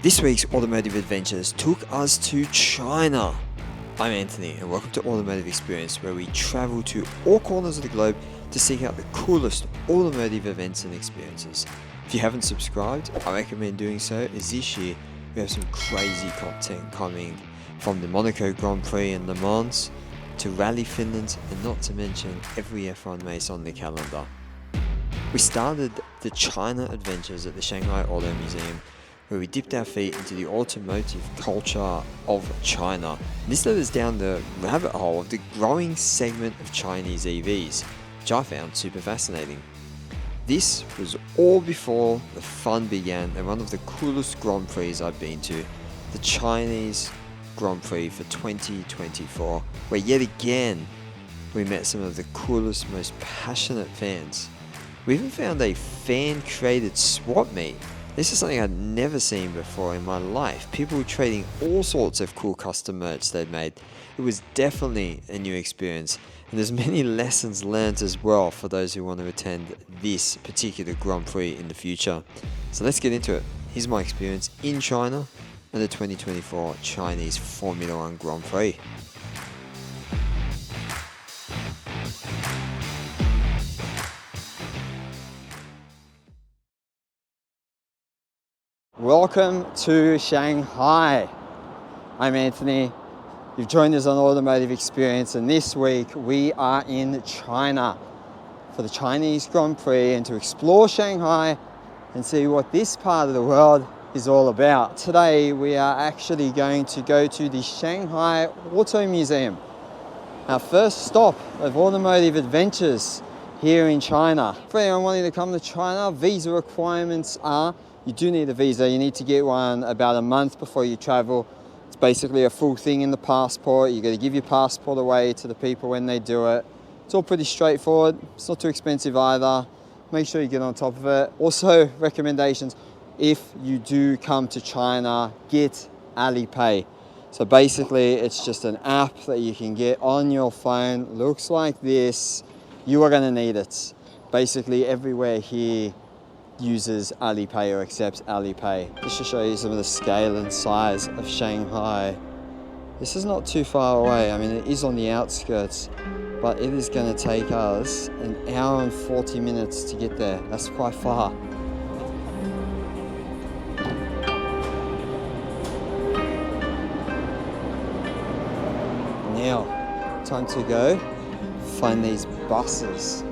This week's Automotive Adventures took us to China. I'm Anthony and welcome to Automotive Experience, where we travel to all corners of the globe to seek out the coolest automotive events and experiences. If you haven't subscribed, I recommend doing so, as this year we have some crazy content coming, from the Monaco Grand Prix and Le Mans to Rally Finland, and not to mention every F1 race on the calendar. We started the China adventures at the Shanghai Auto Museum, where we dipped our feet into the automotive culture of China. This led us down the rabbit hole of the growing segment of Chinese EVs, which I found super fascinating. This was all before the fun began at one of the coolest Grand Prix I've been to, the Chinese Grand Prix for 2024, where yet again we met some of the coolest, most passionate fans. We even found a fan-created swap meet. This is something I'd never seen before in my life. People trading all sorts of cool custom merch they'd made. It was definitely a new experience, and there's many lessons learned as well for those who want to attend this particular Grand Prix in the future. So let's get into it. Here's my experience in China and the 2024 Chinese Formula One Grand Prix. Welcome to Shanghai. I'm Anthony. You've joined us on Automotive Experience, and this week we are in China for the Chinese Grand Prix and to explore Shanghai and see what this part of the world is all about. Today we are actually going to go to the Shanghai Auto Museum, our first stop of Automotive Adventures here in China. For anyone wanting to come to China, visa requirements are: you do need a visa. You need to get one about a month before you travel. It's basically a full thing in the passport. You got to give your passport away to the people when they do it. It's all pretty straightforward. It's not too expensive either. Make sure you get on top of it. Also, recommendations: if you do come to China, get Alipay. So basically, it's just an app that you can get on your phone. Looks like this. You are going to need it. Basically, everywhere here uses Alipay or accepts Alipay. Just to show you some of the scale and size of Shanghai. This is not too far away. I mean, it is on the outskirts, but it is going to take us an hour and 40 minutes to get there. That's quite far. Now, time to go find these buses.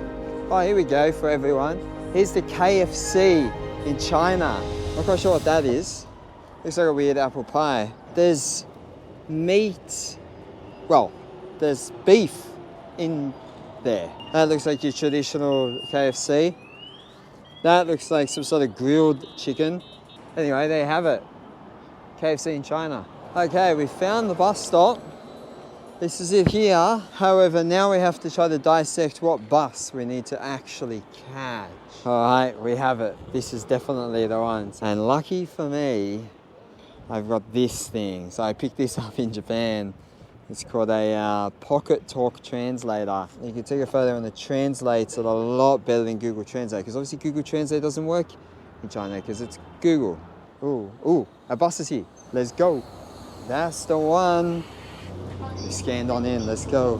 Oh, here we go for everyone. Here's the KFC in China. Not quite sure what that is. Looks like a weird apple pie. There's meat. Well, there's beef in there. That looks like your traditional KFC. That looks like some sort of grilled chicken. Anyway, there you have it. KFC in China. Okay, we found the bus stop. This is it here. However, now we have to try to dissect what bus we need to actually catch. All right, we have it. This is definitely the one. And lucky for me, I've got this thing. So I picked this up in Japan. It's called a Pocket Talk Translator. You can take a photo and it translates it a lot better than Google Translate, because obviously Google Translate doesn't work in China because it's Google. Ooh, a bus is here. Let's go. That's the one. We scanned on in, let's go.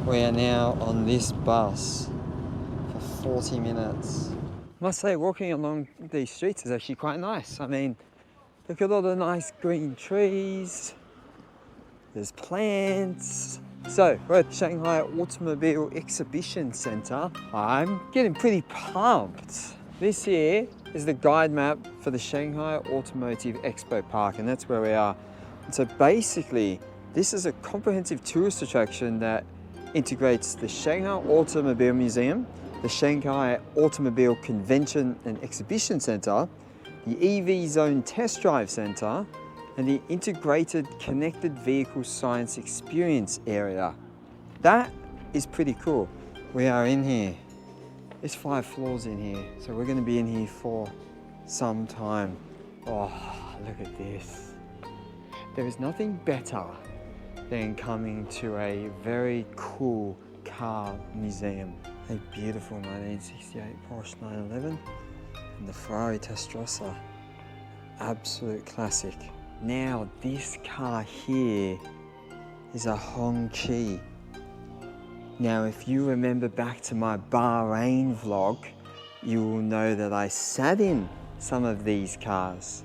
We are now on this bus for 40 minutes. I must say, walking along these streets is actually quite nice. I mean, look at all the nice green trees. There's plants. So, we're at Shanghai Automobile Exhibition Center. I'm getting pretty pumped. This here is the guide map for the Shanghai Automotive Expo Park, and that's where we are. So basically, this is a comprehensive tourist attraction that integrates the Shanghai Automobile Museum, the Shanghai Automobile Convention and Exhibition Center, the EV Zone Test Drive Center, and the Integrated Connected Vehicle Science Experience Area. That is pretty cool. We are in here. There's 5 floors in here, so we're going to be in here for some time. Oh, look at this. There is nothing better than coming to a very cool car museum. A beautiful 1968 Porsche 911 and the Ferrari Testarossa. absolute classic. Now this car here is a Hongqi. Now if you remember back to my Bahrain vlog, you will know that I sat in some of these cars.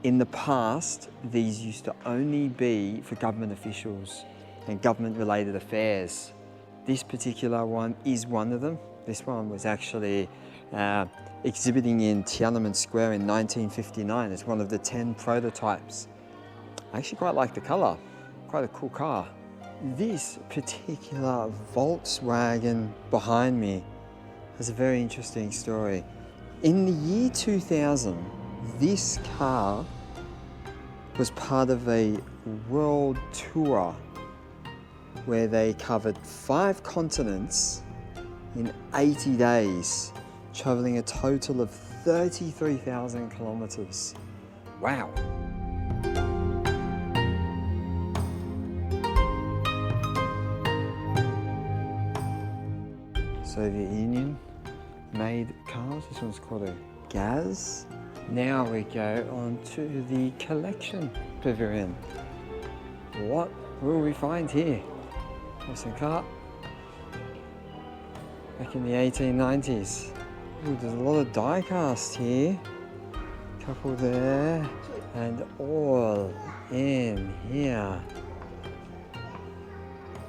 In the past, these used to only be for government officials and government related affairs. This particular one is one of them. This one was actually exhibiting in Tiananmen Square in 1959. It's one of the 10 prototypes. I actually quite like the color, quite a cool car. This particular Volkswagen behind me has a very interesting story. In the year 2000, this car was part of a world tour where they covered 5 continents in 80 days, traveling a total of 33,000 kilometers. Wow. Soviet Union made cars. This one's called a Gaz. Now we go on to the collection pavilion. What will we find here? Awesome car. Back in the 1890s. Ooh, there's a lot of die cast here. Couple there. And all in here.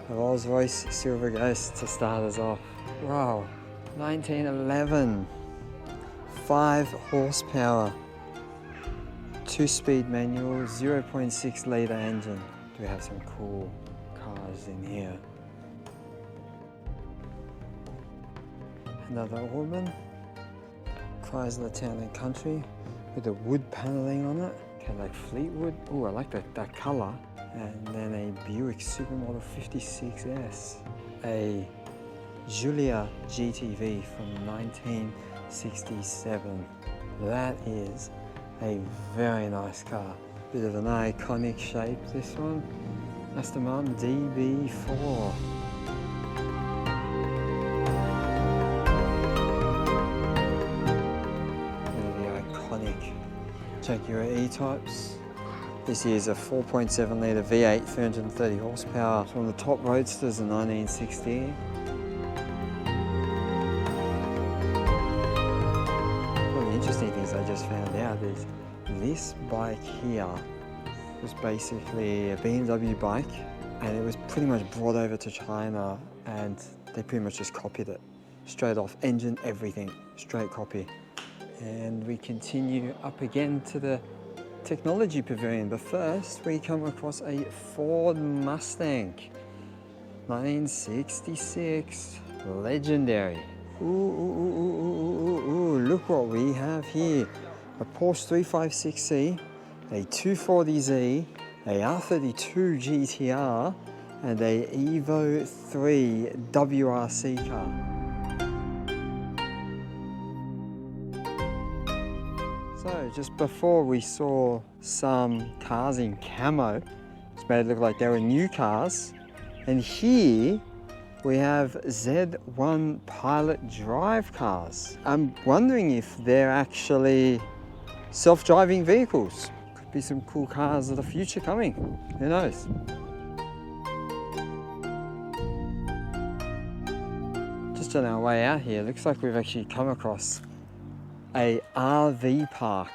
A Rolls Royce Silver Ghost to start us off. Wow. 1911. 5 horsepower, 2-speed manual, 0.6 litre engine. We have some cool cars in here. Another Orman, Chrysler Town and Country with the wood paneling on it. Okay, like Fleetwood. Oh, I like that colour. And then a Buick Supermodel 56S, a Giulia GTV from 1967. That is a very nice car. Bit of an iconic shape, this one. Aston Martin DB4. And the iconic Jaguar E-Types. This is a 4.7 litre V8, 330 horsepower. It's one of the top roadsters in 1960. Interesting things I just found out is this bike here was basically a BMW bike, and it was pretty much brought over to China, and they pretty much just copied it. Straight off, engine, everything, straight copy. And we continue up again to the technology pavilion, but first we come across a Ford Mustang, 1966, legendary. Ooh, look what we have here. A Porsche 356C, a 240Z, a R32 GTR, and a Evo 3 WRC car. So just before we saw some cars in camo, which made it look like they were new cars, and here we have Z1 Pilot drive cars. I'm wondering if they're actually self-driving vehicles. Could be some cool cars of the future coming. Who knows? Just on our way out here, looks like we've actually come across a RV park.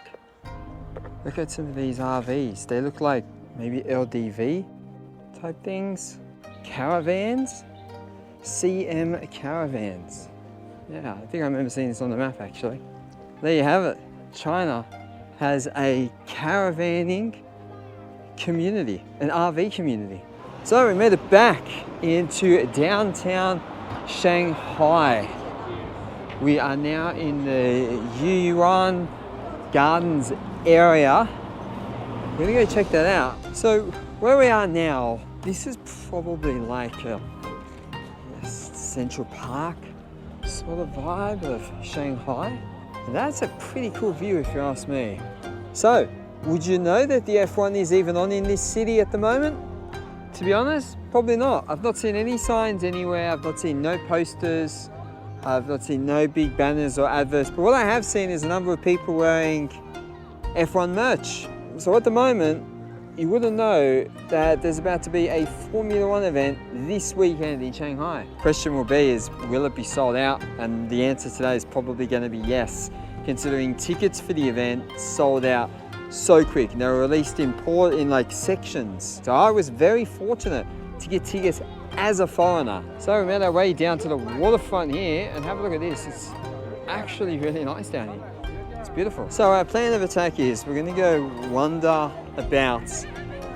Look at some of these RVs. They look like maybe LDV type things. Caravans. CM Caravans. Yeah, I think I remember seeing this on the map actually. There you have it. China has a caravanning community, an RV community. So we made it back into downtown Shanghai. We are now in the Yuyuan Gardens area. We're gonna go check that out. So where we are now, this is probably like a Central Park sort of vibe of Shanghai. And that's a pretty cool view if you ask me. So, would you know that the F1 is even on in this city at the moment? To be honest, probably not. I've not seen any signs anywhere. I've not seen no posters. I've not seen no big banners or adverts. But what I have seen is a number of people wearing F1 merch. So at the moment, you wouldn't know that there's about to be a Formula One event this weekend in Shanghai. Question will be is, will it be sold out? And the answer today is probably going to be yes, considering tickets for the event sold out so quick. They were released in like sections. So I was very fortunate to get tickets as a foreigner. So we made our way down to the waterfront here and have a look at this. It's actually really nice down here. It's beautiful. So our plan of attack is we're going to go wander about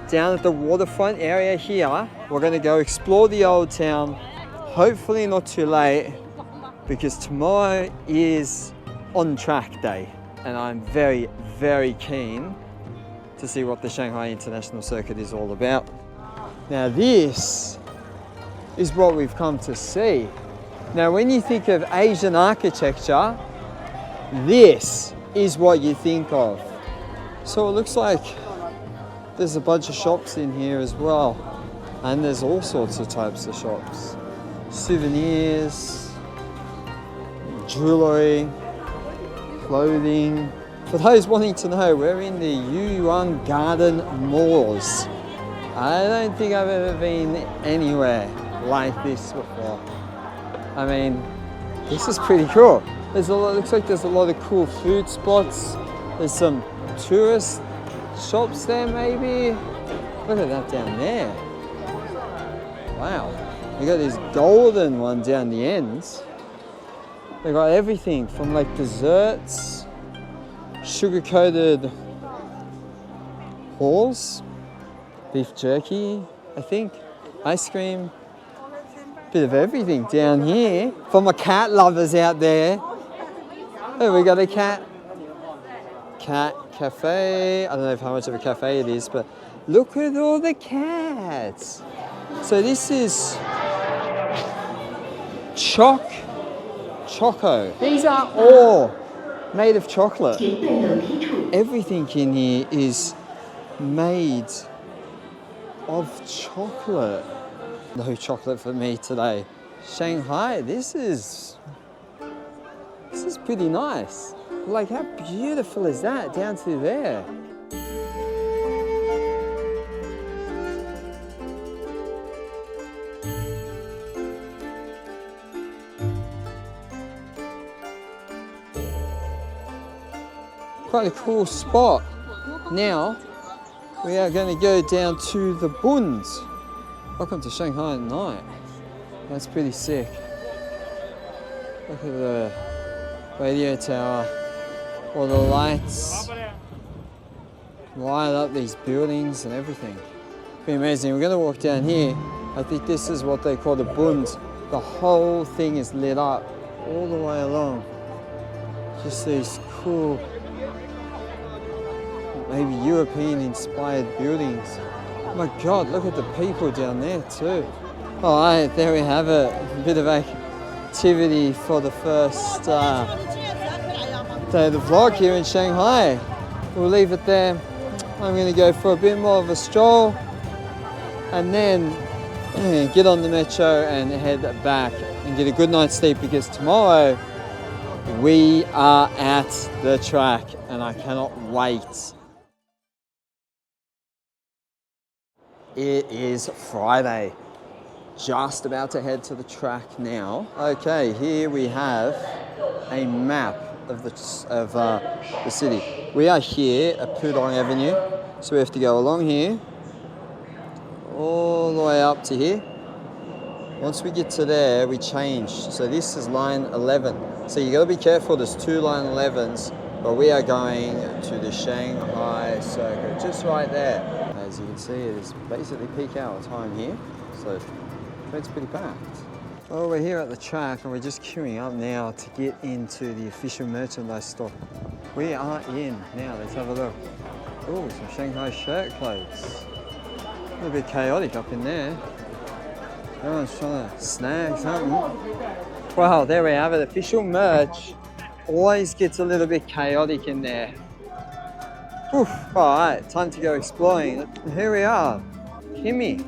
down at the waterfront area here. We're going to go explore the old town, hopefully not too late, because tomorrow is on track day and I'm very, very keen to see what the Shanghai International Circuit is all about. Now this is what we've come to see. Now when you think of Asian architecture, this is what you think of. So it looks like there's a bunch of shops in here as well, and there's all sorts of types of shops. Souvenirs, jewelry, clothing. For those wanting to know, we're in the Yuan Garden Malls. I don't think I've ever been anywhere like this before. I mean, this is pretty cool. There's a lot, looks like there's a lot of cool food spots. There's some tourist shops there maybe. Look at that down there. Wow. We got this golden one down the ends. They got everything from like desserts, sugar-coated balls, beef jerky, I think, ice cream, bit of everything down here. For my cat lovers out there, oh, we got a cat cafe. I don't know how much of a cafe it is, but look at all the cats. So this is Choco. These are all made of chocolate. Everything in here is made of chocolate. No chocolate for me today. Shanghai, this is pretty nice. Like, how beautiful is that down to there? Quite a cool spot. Now, we are going to go down to the Bunds. Welcome to Shanghai at night. That's pretty sick. Look at the radio tower. All the lights light up these buildings and everything. Pretty amazing. We're going to walk down here. I think this is what they call the Bund. The whole thing is lit up all the way along. Just these cool, maybe European-inspired buildings. Oh my God, look at the people down there too. All right, there we have it. A bit of activity for the first day of the vlog here in Shanghai. We'll leave it there. I'm going to go for a bit more of a stroll and then get on the metro and head back and get a good night's sleep, because tomorrow we are at the track and I cannot wait. It is Friday. Just about to head to the track now. Okay, here we have a map of the city. We are here at Pudong Avenue, so we have to go along here, all the way up to here. Once we get to there, we change. So this is line 11. So you got to be careful. There's two line 11s, but we are going to the Shanghai Circuit, just right there. As you can see, it is basically peak hour time here, so it's pretty packed. Well, we're here at the track and we're just queuing up now to get into the official merchandise store. We are in now. Let's have a look. Oh, some Shanghai shirt clothes. A little bit chaotic up in there. Everyone's trying to snag something. Wow, there we have it. Official merch always gets a little bit chaotic in there. Oof, all right, time to go exploring. Here we are, Kimi.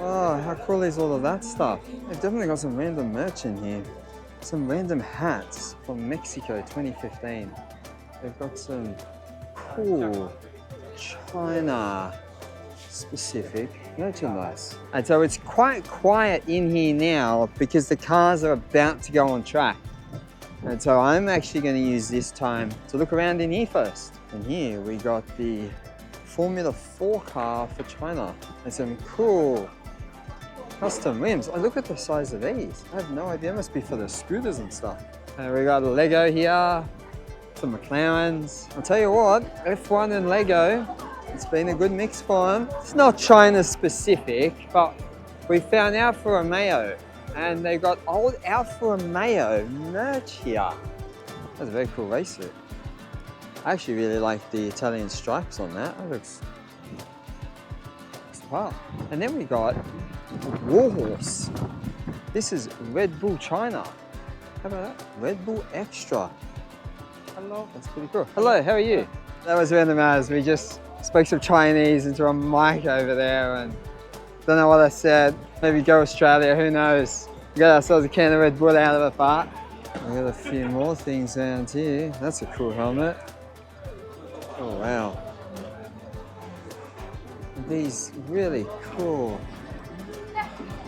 Oh, how cool is all of that stuff? They've definitely got some random merch in here. Some random hats from Mexico 2015. They've got some cool China specific merchandise. And so it's quite quiet in here now because the cars are about to go on track. And so I'm actually going to use this time to look around in here first. And here we got the Formula 4 car for China. And some cool custom rims. Oh, look at the size of these. I have no idea. It must be for the scooters and stuff. And we got a Lego here, some McLarens. I'll tell you what, F1 and Lego, it's been a good mix for them. It's not China specific, but we found Alfa Romeo, and they got old Alfa Romeo merch here. That's a very cool race suit. I actually really like the Italian stripes on that. That looks wow. And then we got Warhorse. This is Red Bull China. How about that? Red Bull Extra. Hello. That's pretty cool. Hello, how are you? That was random as we just spoke some Chinese into a mic over there and don't know what I said. Maybe go Australia, who knows? We got ourselves a can of Red Bull out of a fart. We got a few more things around here. That's a cool helmet. Oh wow. These really cool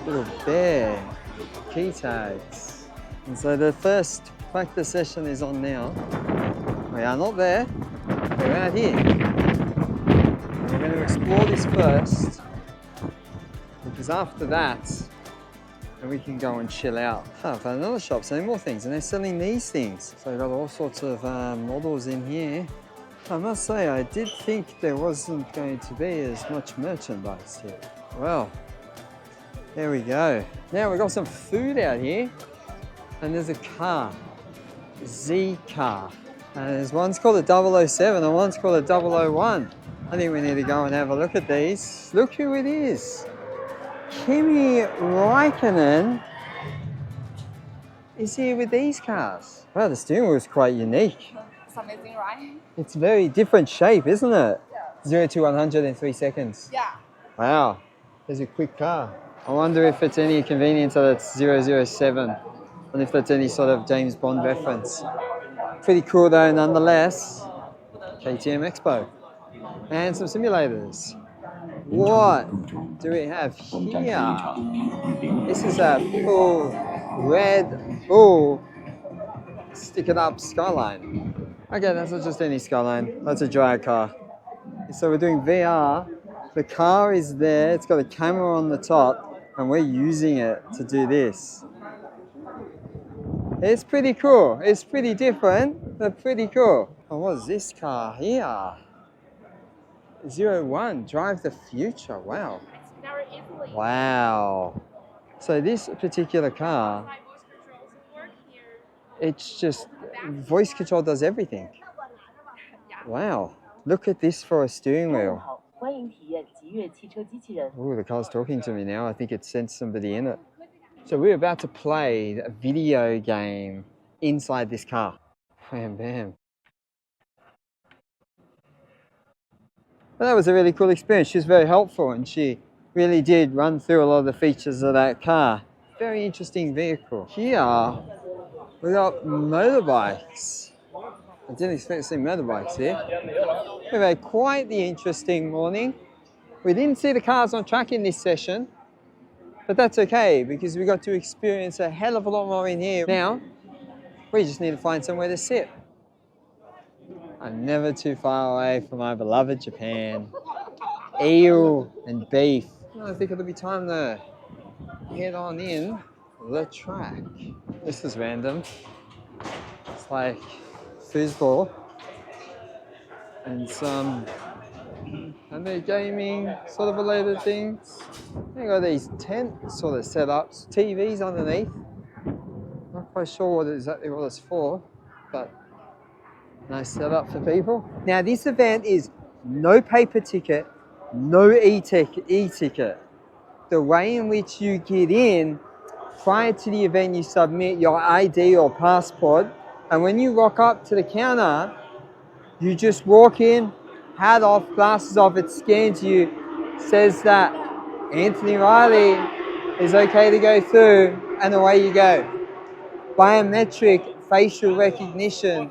little bear key tags. And so the first practice session is on now. We are not there, we're out here. And we're going to explore this first, because after that, then we can go and chill out. Oh, I found another shop selling more things, and they're selling these things. So they've got all sorts of models in here. I must say, I did think there wasn't going to be as much merchandise here. Well, there we go. Now we've got some food out here, and there's a car, Z car. And there's one's called a 007 and one's called a 001. I think we need to go and have a look at these. Look who it is. Kimi Raikkonen is here with these cars. Wow, the steering wheel is quite unique. It's amazing, right? It's very different shape, isn't it? Yeah. 0 to 100 in 3 seconds. Yeah. Wow, there's a quick car. I wonder if it's any convenience that it's 007 and if that's any sort of James Bond reference. Pretty cool though, nonetheless. KTM Expo. And some simulators. What do we have here? This is a full Red Bull stick it up Skyline. Okay, that's not just any Skyline, that's a drag car. So we're doing VR. The car is there, it's got a camera on the top, and we're using it to do this. It's pretty cool. It's pretty different, but pretty cool. Oh, what's this car here? 01, Drive the Future. Wow. It's very easily. Wow. So this particular car, My voice controls work here. it's just, voice control does everything. Yeah. Wow. Look at this for a steering wheel. Oh, the car's talking to me now. I think it sent somebody in it. So we're about to play a video game inside this car. Bam, bam. But that was a really cool experience. She was very helpful and she really did run through a lot of the features of that car. Very interesting vehicle. Here, we got motorbikes. I didn't expect to see motorbikes here. We've had quite the interesting morning. We didn't see the cars on track in this session, but that's okay because we got to experience a hell of a lot more in here. Now, we just need to find somewhere to sit. I'm never too far away from my beloved Japan. Eel and beef. I think it'll be time to head on in the track. This is random. It's like foosball and some other gaming sort of related things. They got these tent sort of setups, TVs underneath. Not quite sure exactly what it's for, but nice setup for people. Now this event is no paper ticket, no e-ticket. The way in which you get in, prior to the event you submit your ID or passport, and when you rock up to the counter, you just walk in, hat off, glasses off, it scans you, says that Anthony Riley is okay to go through, and away you go. Biometric facial recognition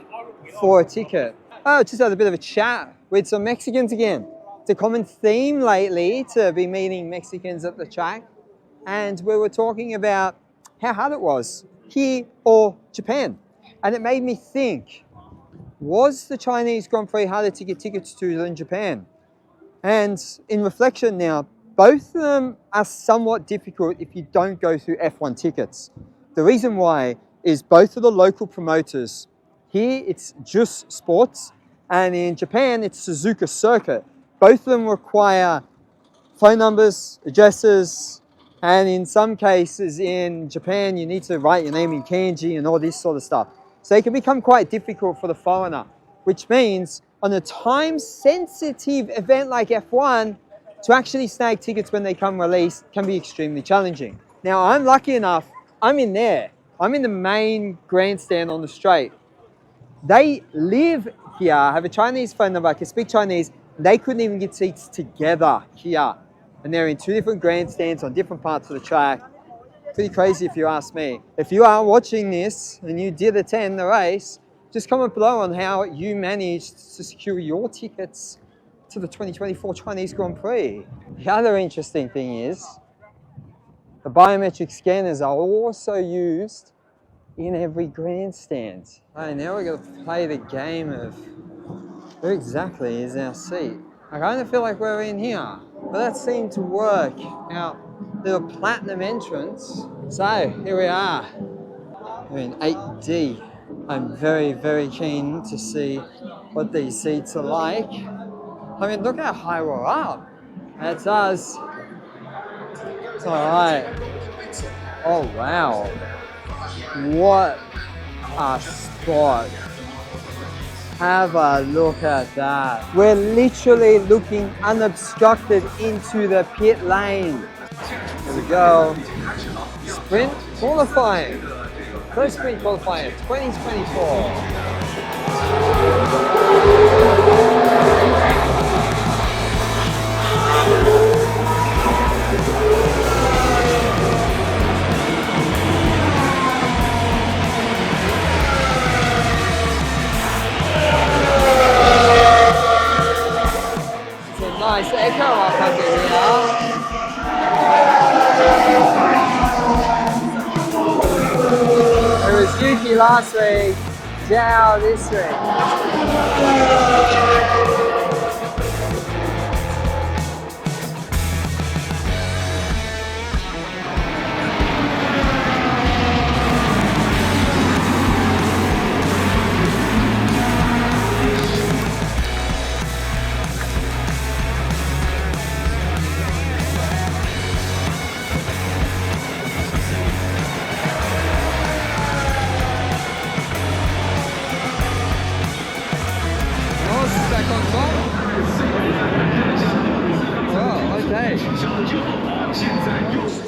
for a ticket. Oh, just had a bit of a chat with some Mexicans again. It's a common theme lately to be meeting Mexicans at the track. And we were talking about how hard it was here or Japan. And it made me think, was the Chinese Grand Prix harder to get tickets to than Japan? And in reflection now, both of them are somewhat difficult if you don't go through F1 tickets. The reason why is both of the local promoters. Here it's just sports, and in Japan it's Suzuka Circuit. Both of them require phone numbers, addresses, and in some cases in Japan you need to write your name in kanji and all this sort of stuff. So it can become quite difficult for the foreigner, which means on a time-sensitive event like F1, to actually snag tickets when they come released can be extremely challenging. Now I'm lucky enough, I'm in there. I'm in the main grandstand on the straight. They live here, have a Chinese phone number, I can speak Chinese. They couldn't even get seats together here. And they're in two different grandstands on different parts of the track. Pretty crazy if you ask me. If you are watching this and you did attend the race, just comment below on how you managed to secure your tickets to the 2024 Chinese Grand Prix. The other interesting thing is, the biometric scanners are also used in every grandstand. Alright, now we're going to play the game of where exactly is our seat. I kind of feel like we're in here, but that seemed to work. Our little platinum entrance. So here we are. We're in 8D. I'm very, very keen to see what these seats are like. I mean, look how high we're up. That's us. It's alright. Oh wow. What a spot. Have a look at that. We're literally looking unobstructed into the pit lane. Here we go. Sprint qualifying. First sprint qualifying 2024. Nice echo up under here. It was Yuki last week, Zhao this week. Oh, okay.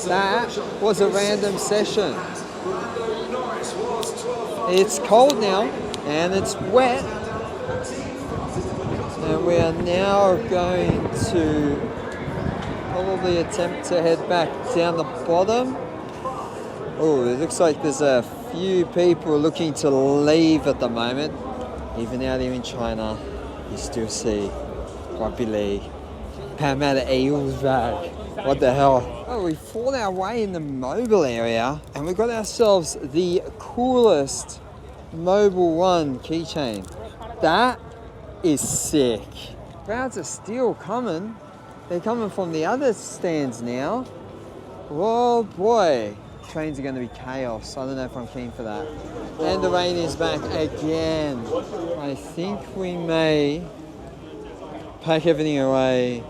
That was a random session. It's cold now and it's wet, and we are now going to probably attempt to head back down the bottom. Oh, it looks like there's a few people looking to leave at the moment. Even out here in China, you still see rugby league. Parramatta Eagles back. What the hell? Oh, we fought our way in the mobile area and we got ourselves the coolest Mobile One keychain. That is sick. Crowds are still coming. They're coming from the other stands now. Whoa, boy. Trains are going to be chaos. I don't know if I'm keen for that. And the rain is back again. I think we may pack everything away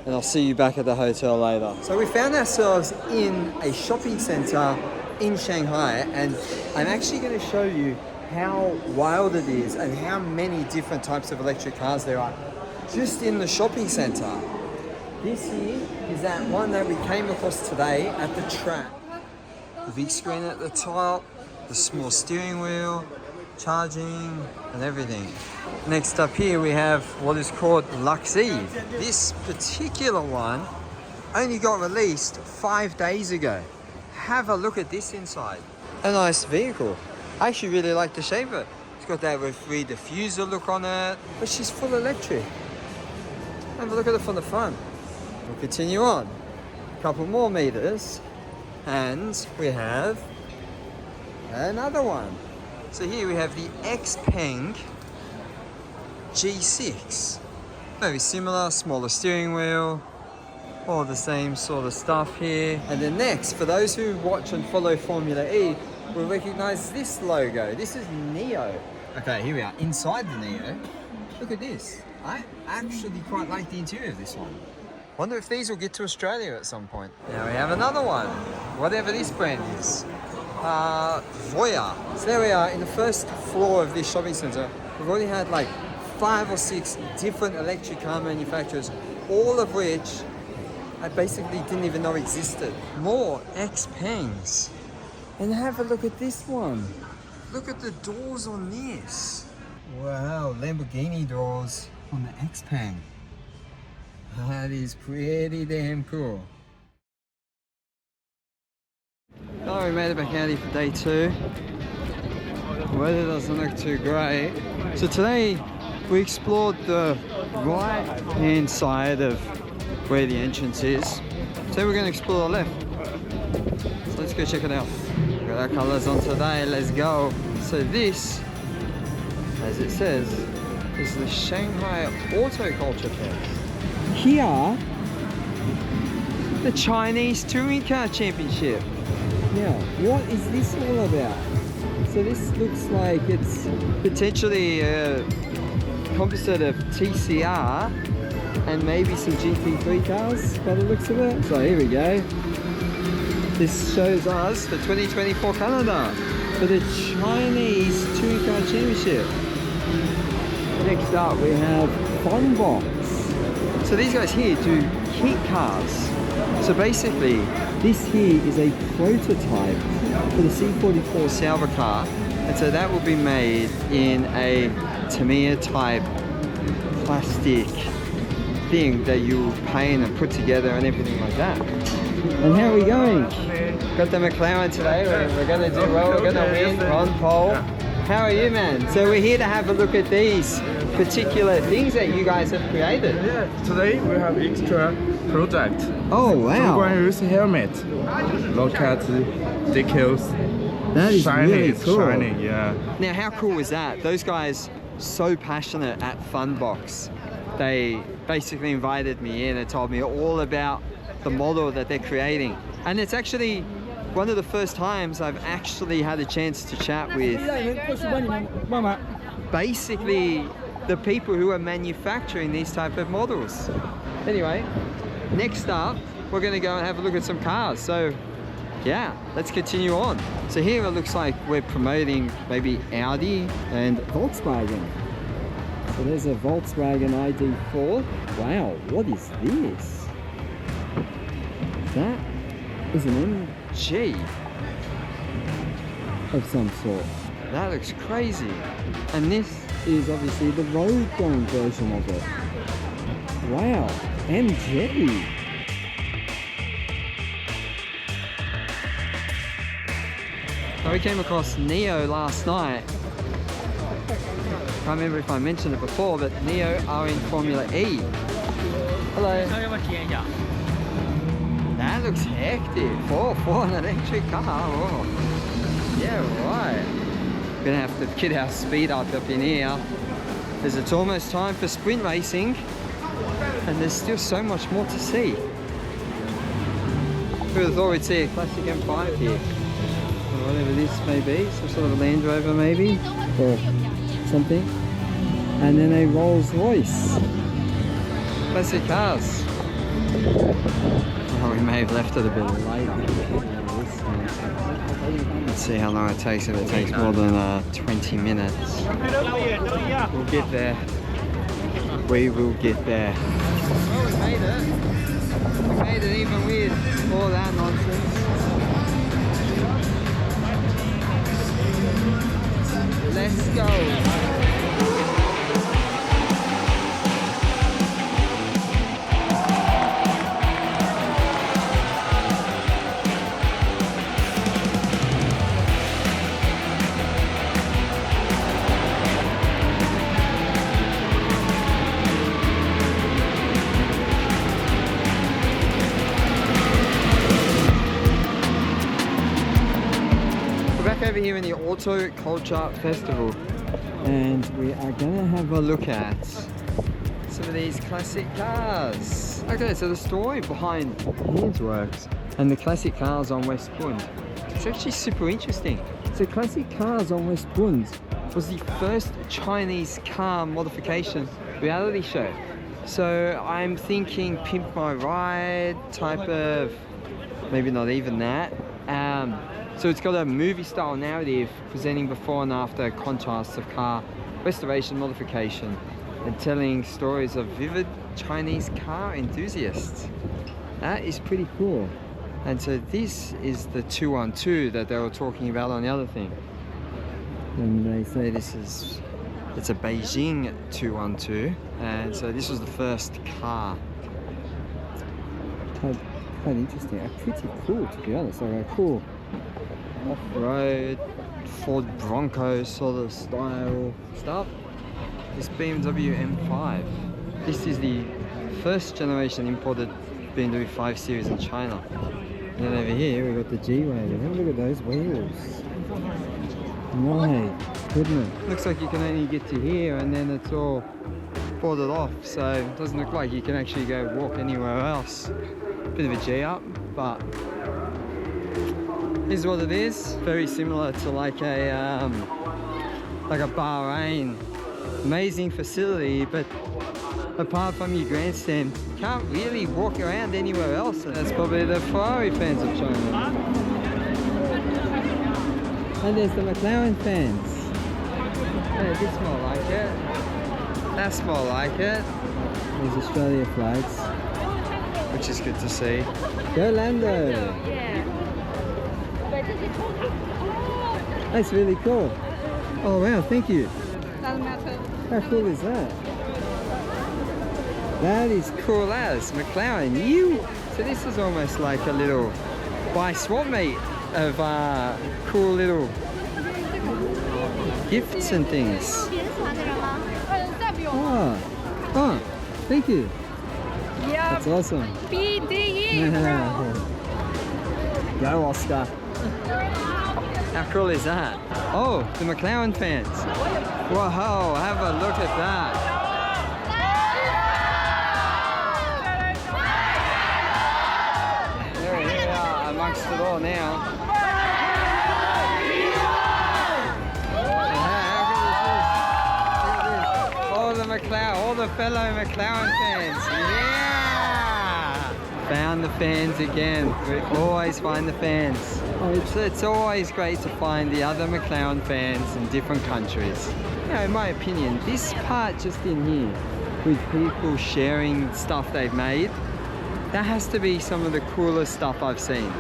and I'll see you back at the hotel later. So we found ourselves in a shopping center in Shanghai, and I'm actually going to show you how wild it is and how many different types of electric cars there are just in the shopping center. This here is that one that we came across today at the track. The big screen at the top, the small steering wheel, charging and everything. Next up here we have what is called Luxi. This particular one only got released 5 days ago. Have a look at this inside. A nice vehicle. I actually really like the shape of it. It's got that rear diffuser look on it, but she's full electric. Have a look at it from the front. We'll continue on. A couple more meters, and we have another one. So here we have the Xpeng G6. Very similar, smaller steering wheel, all the same sort of stuff here. And then next, for those who watch and follow Formula E, will recognize this logo. This is NIO. Okay, here we are inside the NIO. Look at this. I actually quite like the interior of this one. Wonder if these will get to Australia at some point. Now we have another one, whatever this brand is. Voya. So there we are in the first floor of this shopping center. We've already had like 5 or 6 different electric car manufacturers, all of which I basically didn't even know existed. More Xpengs. And have a look at this one. Look at the doors on this. Wow, Lamborghini doors on the Xpeng. That is pretty damn cool. Oh, we made it back out here for day 2. The weather doesn't look too great. So today we explored the right hand side of where the entrance is. So we're going to explore the left. So let's go check it out. We've got our colours on today, let's go. So this, as it says, is the Shanghai Auto Fest. Here, the Chinese Touring Car Championship. Now, what is this all about? So this looks like it's potentially a composite of TCR and maybe some GT3 cars by the looks of it. So here we go. This shows us the 2024 calendar for the Chinese Touring Car Championship. Next up we have Funbox. So these guys here do kit cars. So basically this here is a prototype for the C44 Salva car, and so that will be made in a Tamiya type plastic thing that you paint and put together and everything like that. And how are we going? Got the McLaren today. We're going to do well. We're going to win on pole. How are you, man? So we're here to have a look at these particular things that you guys have created. Yeah, today we have extra product. Oh wow! Use helmet. Look at the decals. That is shiny, really it's cool. shiny, yeah. Now, how cool was that? Those guys so passionate at Funbox. They basically invited me in and told me all about the model that they're creating, and it's actually one of the first times I've actually had a chance to chat with basically the people who are manufacturing these type of models. Anyway, next up we're going to go and have a look at some cars. So yeah, let's continue on. So here it looks like we're promoting maybe Audi and Volkswagen. So there's a Volkswagen ID4. Wow, what is this? That is an MG of some sort. That looks crazy. And this is obviously the road-going version of it. Wow, MG. So we came across NIO last night. Can't remember if I mentioned it before, but NIO are in Formula E. Hello. That looks hectic. For an electric car. Oh. Yeah, right. We're gonna have to get our speed up in here, as it's almost time for sprint racing, and there's still so much more to see. Who would have thought we'd see a classic M5 here? Or whatever this may be, some sort of a Land Rover maybe, or something. And then a Rolls Royce. Classic cars. Oh, we may have left it a bit late. Let's see how long it takes. If it takes more than 20 minutes, we'll get there. We will get there. Well, we made it. We made it even with all that nonsense. Let's go. Auto Culture Festival, and we are gonna have a look at some of these classic cars. Okay, so the story behind Ian's works and the classic cars on West Bund, it's actually super interesting. So Classic Cars on West Bund was the first Chinese car modification reality show. So I'm thinking Pimp My Ride type of, maybe not even that. So it's got a movie style narrative presenting before and after contrasts of car restoration, modification, and telling stories of vivid Chinese car enthusiasts. That is pretty cool. And so this is the 212 that they were talking about on the other thing. And they say it's a Beijing 212. And so this was the first car. Quite interesting, pretty cool to be honest. Like a cool off-road Ford Bronco sort of style stuff. This BMW M5. This is the first generation imported BMW 5 Series in China. And then over here we got the G-Wagon. Have a look at those wheels. My goodness. Looks like you can only get to here and then it's all boarded off. So it doesn't look like you can actually go walk anywhere else. Bit of a G-up, but here's what it is. Very similar to like a Bahrain. Amazing facility, but apart from your grandstand, you can't really walk around anywhere else. That's probably the Ferrari fans of China. And there's the McLaren fans. Yeah, this more like it. That's more like it. There's Australia flags, which is good to see. Go Lando! That's really cool. Oh wow, thank you. Doesn't matter. How cool is that? That is cool as McLaren. So this is almost like a little buy swap meet of cool little gifts and things. Oh, thank you. Yeah. That's awesome. BDE, bro. Go Oscar. How cool is that? Oh, the McLaren fans. Whoa, have a look at that. There we are amongst it all now. All the McLaren, all the fellow McLaren fans. Yeah! Found the fans again. We always find the fans. It's always great to find the other McLaren fans in different countries. You know, in my opinion, this part just in here, with people sharing stuff they've made, that has to be some of the coolest stuff I've seen.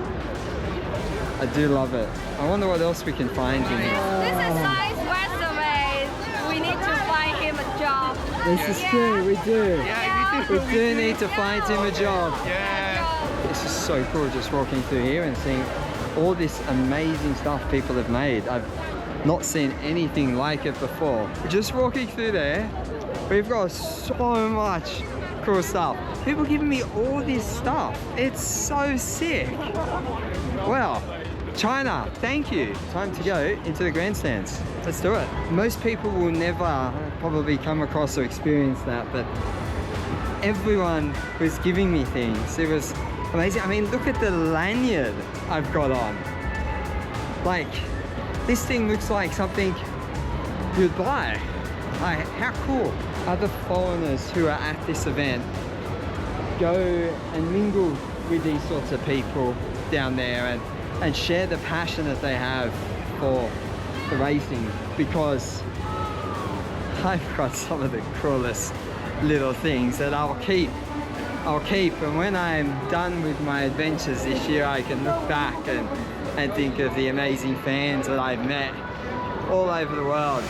I do love it. I wonder what else we can find in here. This is nice resume. We need to find him a job. This is true, we do. Yeah, We do need to find him a job. Yeah. This is so cool just walking through here and seeing all this amazing stuff people have made. I've not seen anything like it before. Just walking through there, we've got so much cool stuff. People giving me all this stuff. It's so sick. Well, China, thank you. Time to go into the grandstands. Let's do it. Most people will never probably come across or experience that, but everyone was giving me things. It was amazing. I mean, look at the lanyard I've got on. Like, this thing looks like something you'd buy. Like, how cool. Other foreigners who are at this event go and mingle with these sorts of people down there and share the passion that they have for the racing, because I've got some of the coolest little things that I'll keep, and when I'm done with my adventures this year, I can look back and think of the amazing fans that I've met all over the world.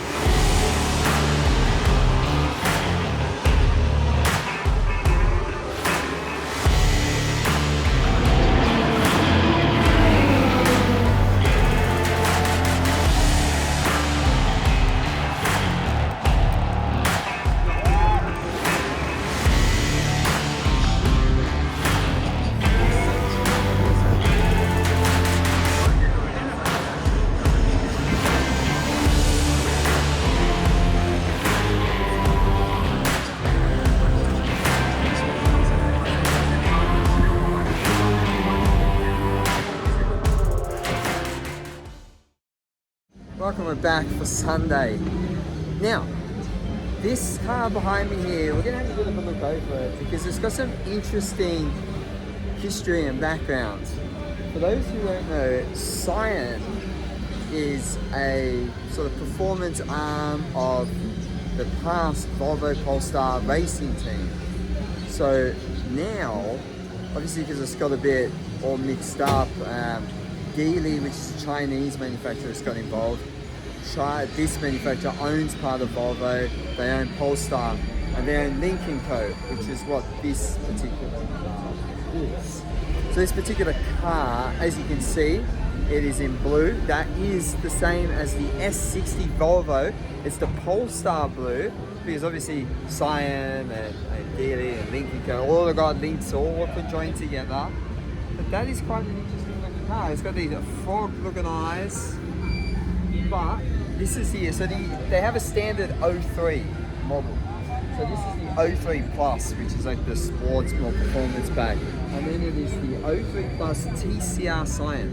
we're back for Sunday. Now, this car behind me here, we're gonna have a bit of a look over it because it's got some interesting history and background. For those who don't know, Scion is a sort of performance arm of the past Volvo Polestar racing team. So now, obviously because it's got a bit all mixed up, Geely, which is a Chinese manufacturer, has got involved. This manufacturer owns part of Volvo, they own Polestar, and they own Lynk & Co, which is what this particular car is. So this particular car, as you can see, it is in blue. That is the same as the S60 Volvo. It's the Polestar blue, because obviously Scion and Geely and Lynk & Co, all have got links all conjoined together. But that is quite an interesting looking car. It's got these frog looking eyes. But this is here, so they have a standard 03 model. So this is the 03 Plus, which is like the sports more performance pack. And then it is the 03 Plus TCR Scion,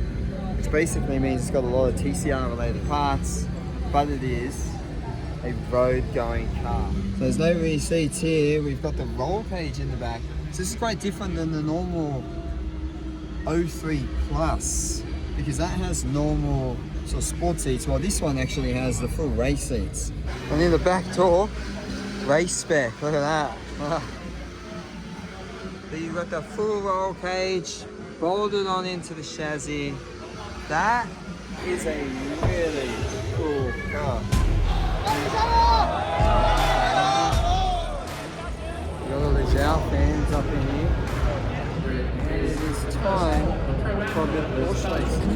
which basically means it's got a lot of TCR related parts, but it is a road going car. So there's no rear seats here, we've got the roll cage in the back. So this is quite different than the normal 03 Plus, because that has normal sort of sport seats, while this one actually has the full race seats. And in the back door, race spec, look at that. Then you've got the full roll cage bolted on into the chassis. That is a really cool car. Got all the Zhao fans up in here. And it is time for a bit of Porsche racing.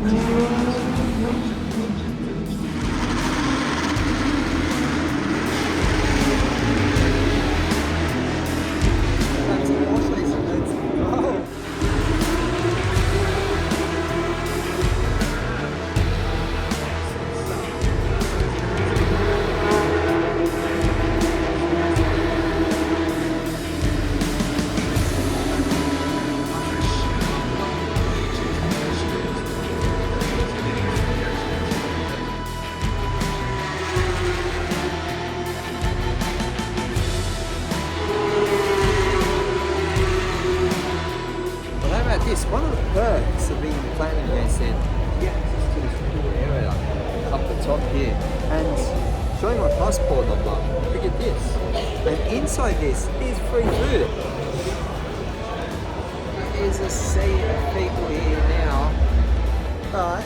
One of the perks of being in the Platinum Grandstand, you get access to this cool area up the top here. And showing my passport number, look at this. And inside this is free food. There is a sea of people here now. But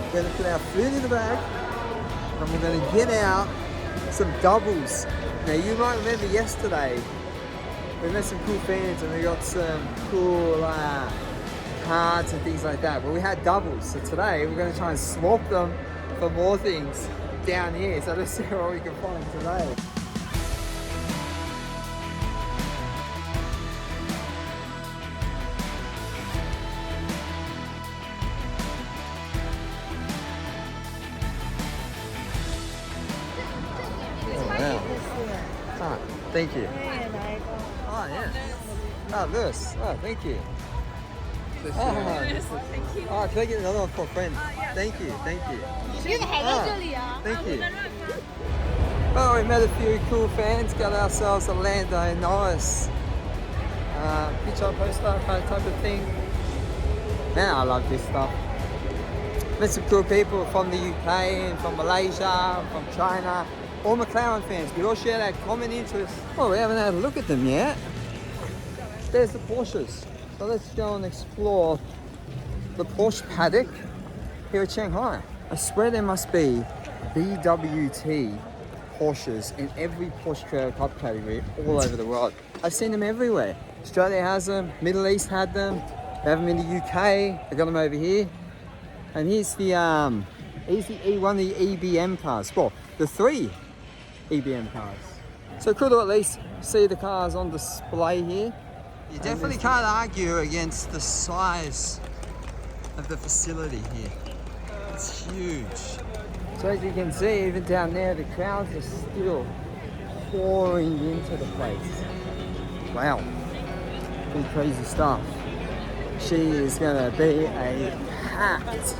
we're going to put our food in the bag and we're going to get out some doubles. Now you might remember yesterday we met some cool fans and we got some cool cards and things like that, but we had doubles. So today we're going to try and swap them for more things down here. So let's see what we can find today. Oh wow. Ah, thank you. Oh yeah. Oh, Lewis. Oh, thank you. Oh, can I get another one for a friend? Thank you, thank you. Thank you. Oh, we met a few cool fans, got ourselves a Lando Norris picture poster kind of type of thing. Man, I love this stuff. Met some cool people from the UK and from Malaysia, from China, all McLaren fans. We all share that common interest. Well, we haven't had a look at them yet. There's the Porsches. So let's go and explore the Porsche paddock here at Shanghai. I swear there must be BWT Porsches in every Porsche Carrera Cup category all over the world. I've seen them everywhere. Australia has them, Middle East had them, they have them in the UK, they got them over here. And here's the one of the EBM cars, well, the 3 EBM cars. So cool to at least see the cars on display here. You definitely can't argue against the size of the facility here. It's huge. So as you can see, even down there, the crowds are still pouring into the place. Wow, pretty crazy stuff. She is going to be a packed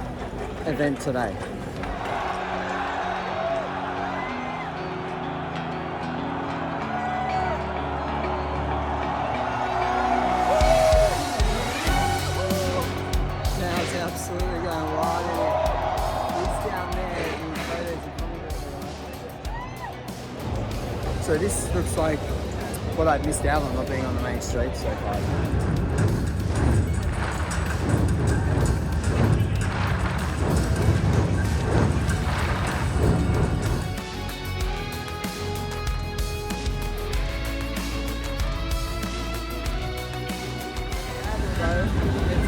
event today. So this looks like what I've missed out on not being on the main street so far. It's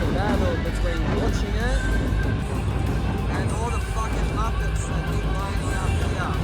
a battle between watching it and all the fucking Muppets that keep lining up here.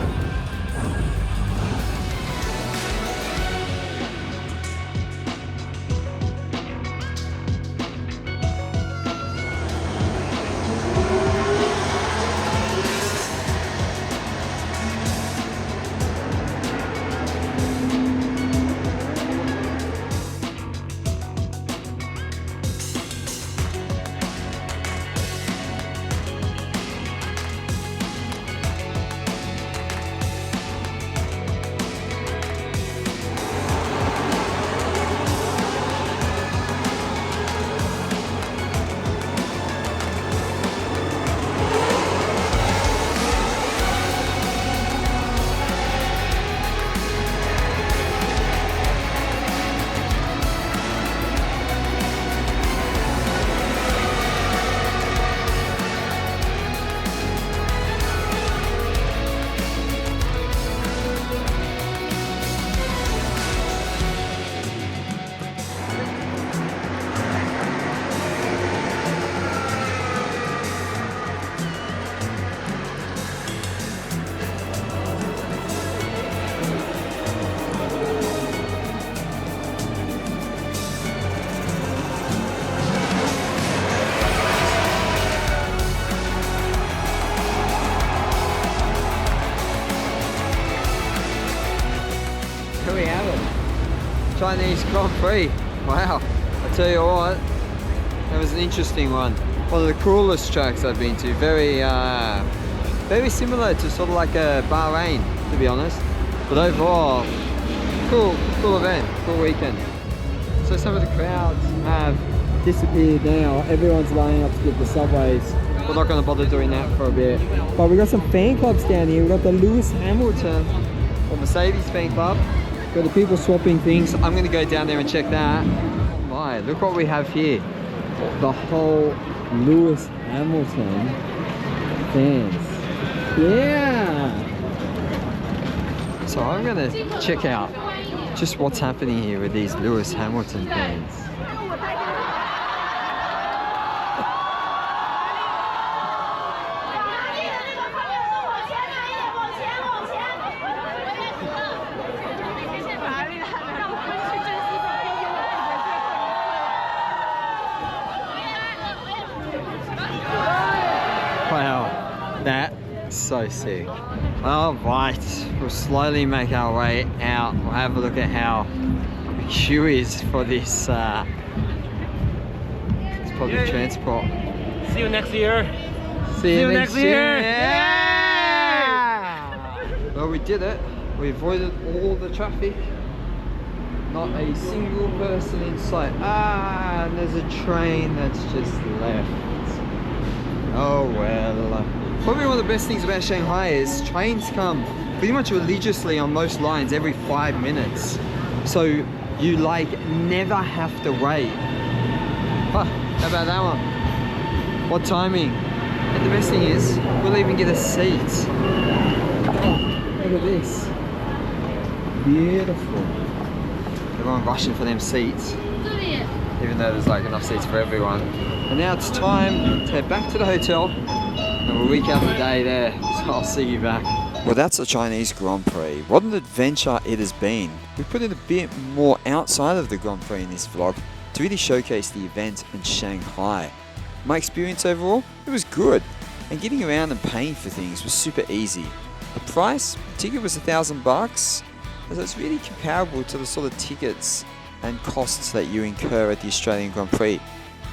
Here we have it. Chinese Grand Prix. Wow. I tell you what, that was an interesting one. One of the coolest tracks I've been to. Very similar to sort of like a Bahrain, to be honest. But overall, cool event, cool weekend. So some of the crowds have disappeared now. Everyone's lining up to get the subways. We're not going to bother doing that for a bit. But we got some fan clubs down here. We got the Lewis Hamilton or Mercedes fan club. Got the people swapping things. I'm going to go down there and check that. Oh my, look what we have here. The whole Lewis Hamilton fans. Yeah! So I'm going to check out just what's happening here with these Lewis Hamilton fans. Wow, that's so sick. Alright, we'll slowly make our way out. We'll have a look at how the queue is for this public transport. See you next year. See you next year. Yeah! Well, we did it. We avoided all the traffic. Not a single person in sight. Ah, and there's a train that's just left. Oh well. Probably one of the best things about Shanghai is trains come pretty much religiously on most lines every 5 minutes. So you like never have to wait. Huh, how about that one? What timing? And the best thing is, we'll even get a seat. Oh, look at this. Beautiful. Everyone rushing for them seats. Even though there's like enough seats for everyone. And now it's time to head back to the hotel. And we'll week out the day there. So I'll see you back. Well, that's the Chinese Grand Prix. What an adventure it has been. We put in a bit more outside of the Grand Prix in this vlog to really showcase the event in Shanghai. My experience overall, it was good. And getting around and paying for things was super easy. The price, the ticket was $1,000. So it's really comparable to the sort of tickets and costs that you incur at the Australian Grand Prix.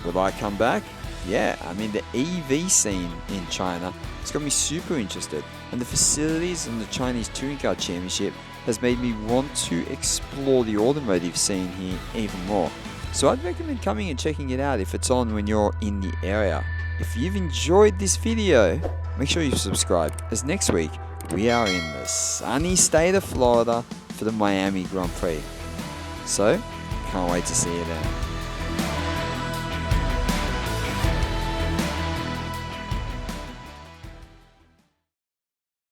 Will I come back? Yeah, I mean the EV scene in China has got me super interested, and the facilities and the Chinese Touring Car Championship has made me want to explore the automotive scene here even more. So I'd recommend coming and checking it out if it's on when you're in the area. If you've enjoyed this video, make sure you subscribe, as next week we are in the sunny state of Florida for the Miami Grand Prix. So, can't wait to see you there.